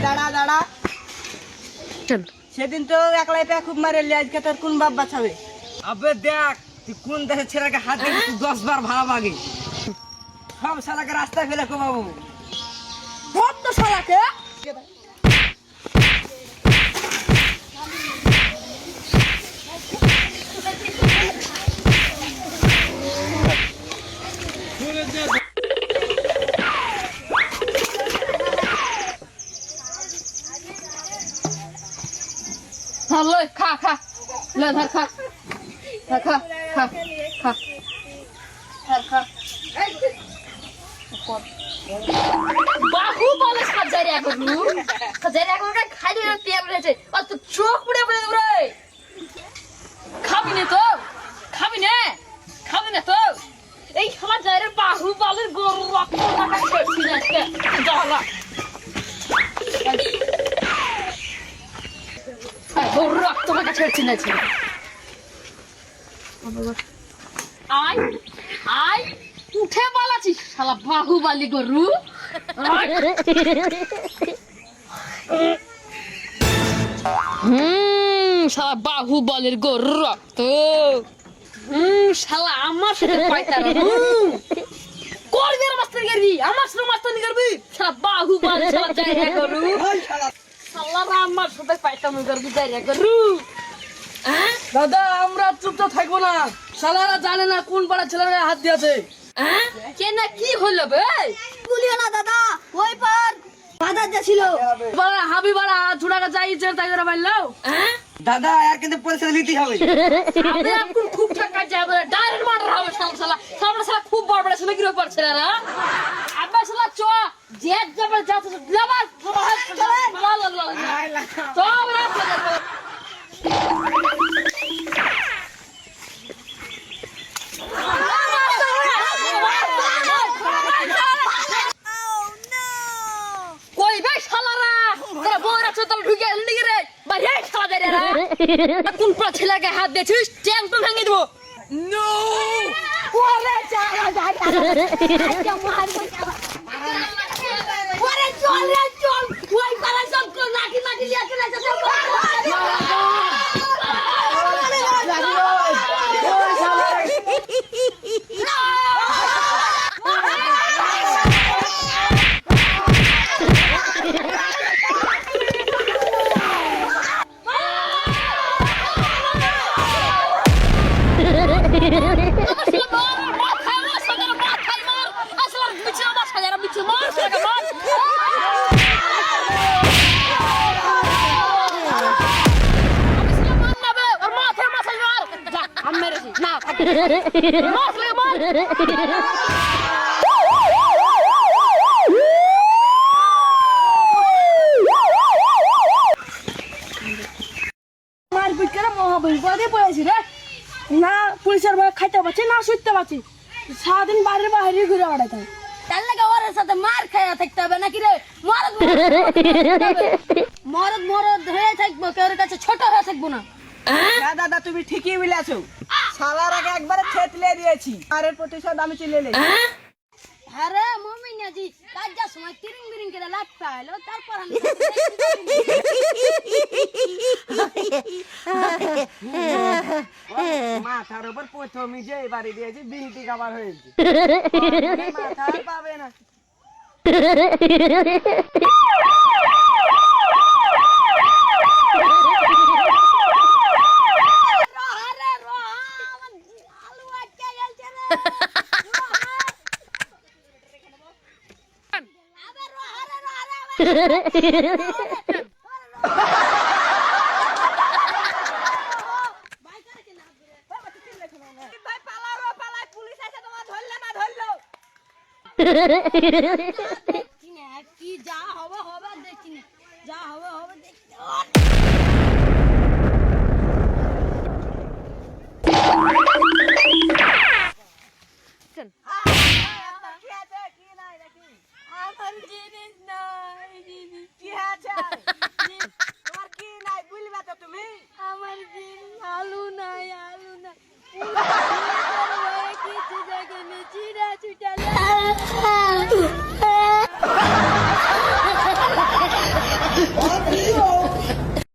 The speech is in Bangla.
দাঁড়া দাঁড়া, সেদিন তো একলাই পেয়ে খুব মারেলি, আজকে তোর কোন বাপ বাঁচাবে? আবে দেখ তুই কোন দেশের ছেলেকে হাত দিয়ে 10 বার ভাড়া মাগে, সব শালাকে রাস্তায় ফেলে কমাবো। কত শালাকে Thôi খা খা lên thật khá thật khá khá khá thật khá বাহু বলে সাজারে এখন সাজারে এখন খাই দিয়ে তেল রয়েছে আর তো চোখ পুড়ে পুড়ে রে খাবি না তো খাবি না তো এই খাবার যাইরে বাহু বলের গরু রক্ত টাকা করছি না আজকে দাঁড়া গরু রক্ত টাকা ছেড়ছি না ছিল আয় আয় উঠে পালাছিস শালা বাহুবালি গরু শালা বাহুবলের গরু রক্ত শালা আমার সাথে পাইতার করবি আর মাস্টার করবি আমার সাথে মাস্টার নি করবি শালা বাহুবল শালা জায়গা গরু শালা আমার সাথে পাইতাম করবি জায়গা গরু দাদা আমরা চুপচাপ থাকবো না, শালারা জানে না কোন পাড়া ছেলেরা হাত দিয়েছে। কেন কি হলো বে বলিও না দাদা, ওই পার বাজার যাচ্ছিল, বাড়া হাবি বাড়া চুড়াকা যাই ইচ্ছে তাই করে মারলো। দাদা আর কিন্তু পয়সা নিতে হবে। আমি এখন খুব টাকা যাবে ডাইরেক্ট মার্ডার হবে শালা শালা খুব বড় বড় ছেলে গিরো করছে না আব্বা শালা চ জেট যাবে যাচ্ছে যাবা তো আমরা কই ভাই শালারা তোরা বড়রা চোদল ঢুকে এলি রে বাইরে শালা দে রে কোন পা ছেলেকে হাত দিয়েছিস ট্যাং তো ভেঙে দেব নো ওরে চালা দাদা আজকে মার ওরে চল রে চল, ওই পালা সব লাঠি মাটি লিয়ে চলে যাচ্ছে। মারপিট করে মহাবিপদে পড়েছি রে, না পুলিশের ভয় খাইতে পারছি না শুইতে পারছি, সারাদিন বাইরে বাইরে ঘুরে বেড়াতে হবে। তার লাগে ওর সাথে মার খাইয়া থাকতে হবে নাকি রে, মরদ মরদ হয়ে থাকবো, কেউ কাছে ছোট হয়ে থাকবো না। দাদা তুমি ঠিকই বলেছো, শালারাকে একবারে ছেতলে দিয়েছি, আরের প্রতিশোধ আমি চলে এলি। আরে মমিনাজি কাজের সময় তিরিং বিরিং করে লাগতে হলো, তারপর আমি মাথার উপর প্রথমই যে বাড়ি দিয়েছি বিনতি খাবার হয়েছে, মাথা পাবে না। কি যা হবে হবে দেখি না, যা হবে হবে দেখি। আমার জিনিস নাই, কি আছে তোমার? কি নাই বলবা তো তুমি? আমার জিনিস আলু নাই, আলু নাই কিছু দেখেনি।